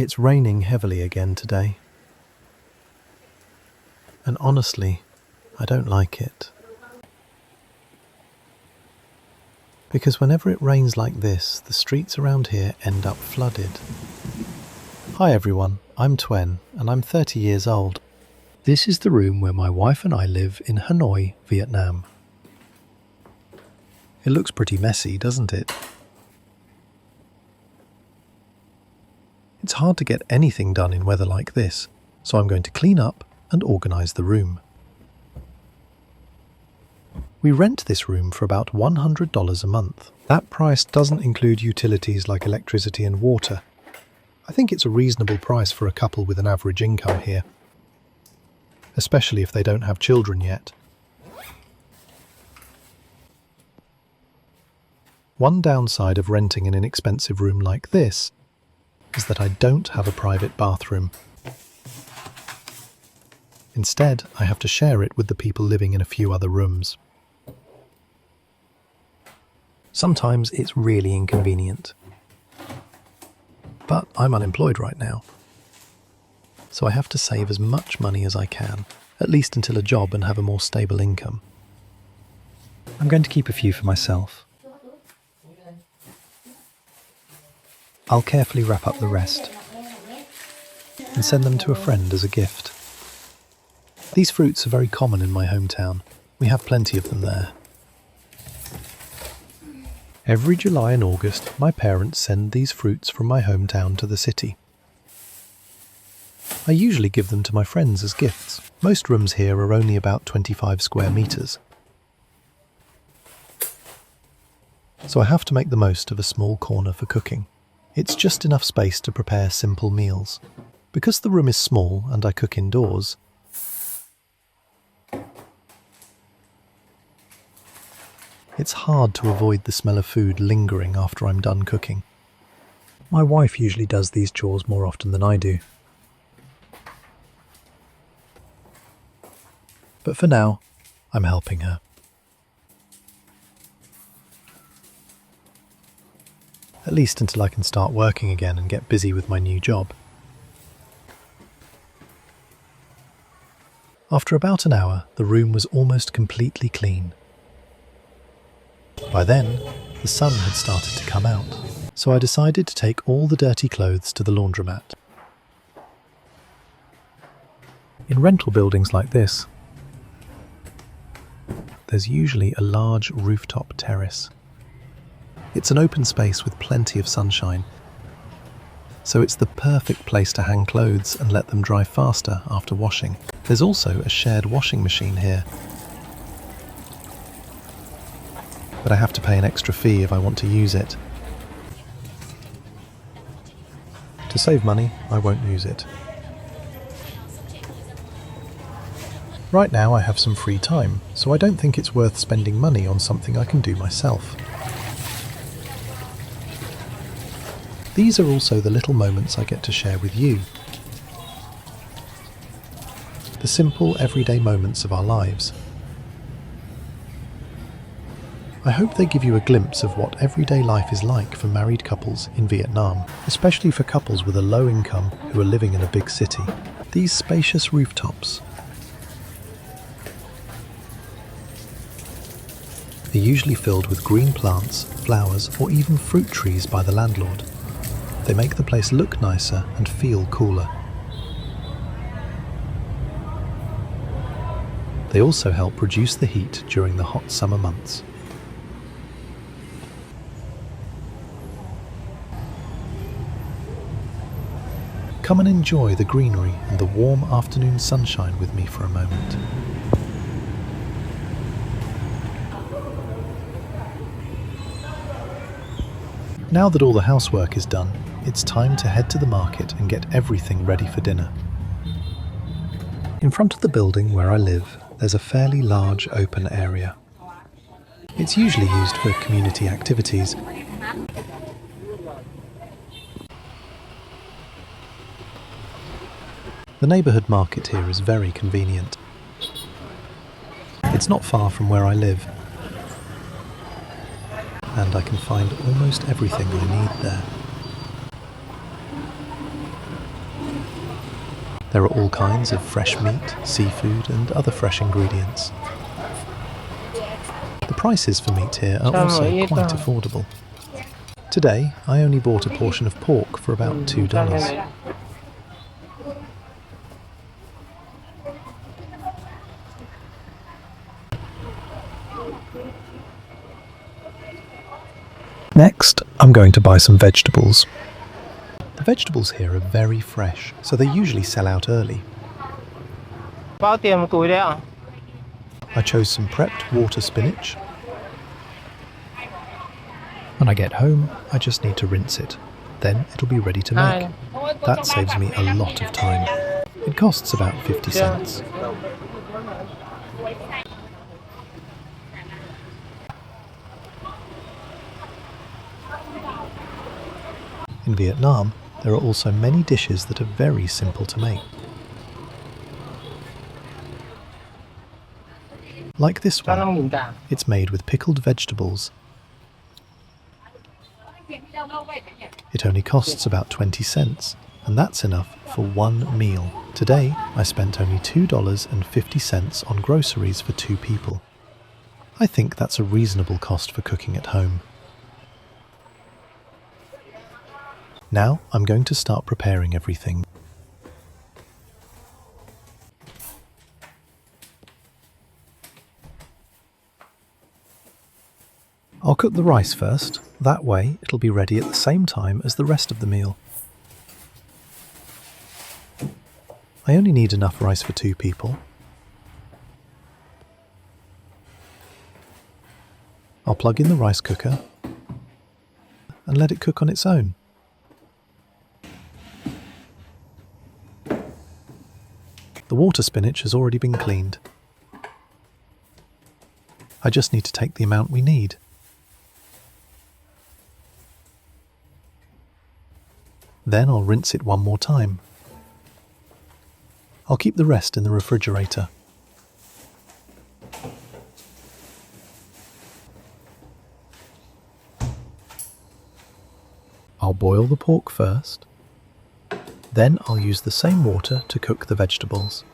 It's raining heavily again today. And honestly, I don't like it. Because whenever it rains like this, the streets around here end up flooded. Hi everyone, I'm Twen, and I'm 30 years old. This is the room where my wife and I live in Hanoi, Vietnam. It looks pretty messy, doesn't it? It's hard to get anything done in weather like this, so I'm going to clean up and organise the room. We rent this room for about $100 a month. That price doesn't include utilities like electricity and water. I think it's a reasonable price for a couple with an average income here, especially if they don't have children yet. One downside of renting an inexpensive room like this is that I don't have a private bathroom. Instead, I have to share it with the people living in a few other rooms. Sometimes it's really inconvenient. But I'm unemployed right now, so I have to save as much money as I can, at least until a job and have a more stable income. I'm going to keep a few for myself. I'll carefully wrap up the rest and send them to a friend as a gift. These fruits are very common in my hometown. We have plenty of them there. Every July and August, my parents send these fruits from my hometown to the city. I usually give them to my friends as gifts. Most rooms here are only about 25 square meters. So I have to make the most of a small corner for cooking. It's just enough space to prepare simple meals. Because the room is small and I cook indoors, it's hard to avoid the smell of food lingering after I'm done cooking. My wife usually does these chores more often than I do. But for now, I'm helping her. At least until I can start working again and get busy with my new job. After about an hour, the room was almost completely clean. By then, the sun had started to come out, so I decided to take all the dirty clothes to the laundromat. In rental buildings like this, there's usually a large rooftop terrace. It's an open space with plenty of sunshine, so it's the perfect place to hang clothes and let them dry faster after washing. There's also a shared washing machine here, but I have to pay an extra fee if I want to use it. To save money, I won't use it. Right now I have some free time, so I don't think it's worth spending money on something I can do myself. These are also the little moments I get to share with you. The simple, everyday moments of our lives. I hope they give you a glimpse of what everyday life is like for married couples in Vietnam, especially for couples with a low income who are living in a big city. These spacious rooftops are usually filled with green plants, flowers, or even fruit trees by the landlord. They make the place look nicer and feel cooler. They also help reduce the heat during the hot summer months. Come and enjoy the greenery and the warm afternoon sunshine with me for a moment. Now that all the housework is done, it's time to head to the market and get everything ready for dinner. In front of the building where I live, there's a fairly large open area. It's usually used for community activities. The neighbourhood market here is very convenient. It's not far from where I live, and I can find almost everything I need there. There are all kinds of fresh meat, seafood and other fresh ingredients. The prices for meat here are also quite affordable. Today, I only bought a portion of pork for about $2. Next, I'm going to buy some vegetables. The vegetables here are very fresh, so they usually sell out early. I chose some prepped water spinach. When I get home, I just need to rinse it. Then it'll be ready to make. That saves me a lot of time. It costs about 50 cents. In Vietnam, there are also many dishes that are very simple to make. Like this one, it's made with pickled vegetables. It only costs about 20 cents, and that's enough for one meal. Today, I spent only $2.50 on groceries for 2 people. I think that's a reasonable cost for cooking at home. Now I'm going to start preparing everything. I'll cook the rice first, that way it'll be ready at the same time as the rest of the meal. I only need enough rice for 2 people. I'll plug in the rice cooker and let it cook on its own. The water spinach has already been cleaned. I just need to take the amount we need. Then I'll rinse it one more time. I'll keep the rest in the refrigerator. I'll boil the pork first. Then I'll use the same water to cook the vegetables.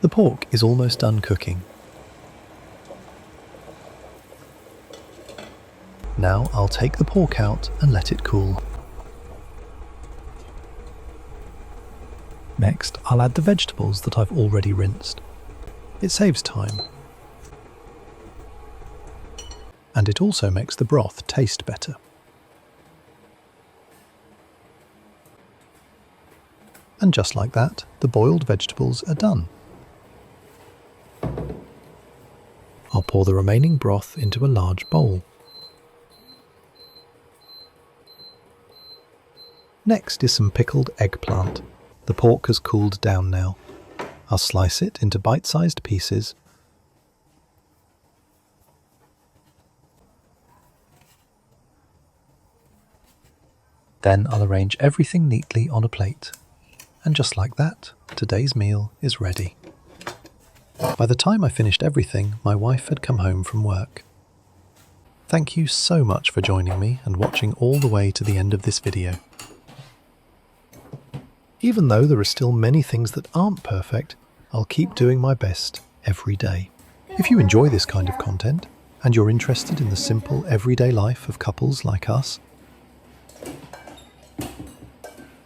The pork is almost done cooking. Now I'll take the pork out and let it cool. Next, I'll add the vegetables that I've already rinsed. It saves time. And it also makes the broth taste better. And just like that, the boiled vegetables are done. I'll pour the remaining broth into a large bowl. Next is some pickled eggplant. The pork has cooled down now. I'll slice it into bite-sized pieces. Then I'll arrange everything neatly on a plate. And just like that, today's meal is ready. By the time I finished everything, my wife had come home from work. Thank you so much for joining me and watching all the way to the end of this video. Even though there are still many things that aren't perfect, I'll keep doing my best every day. If you enjoy this kind of content, and you're interested in the simple everyday life of couples like us,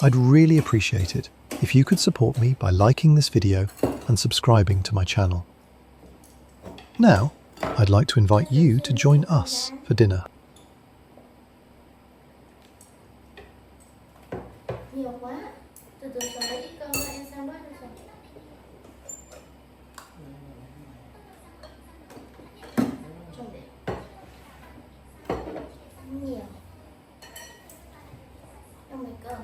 I'd really appreciate it if you could support me by liking this video and subscribing to my channel. Now, I'd like to invite you to join us for dinner. Nhiều quá. Từ từ cho lấy ít cơm ra em sang bớt được rồi. Trông để. Nhiều. Trong này cơm.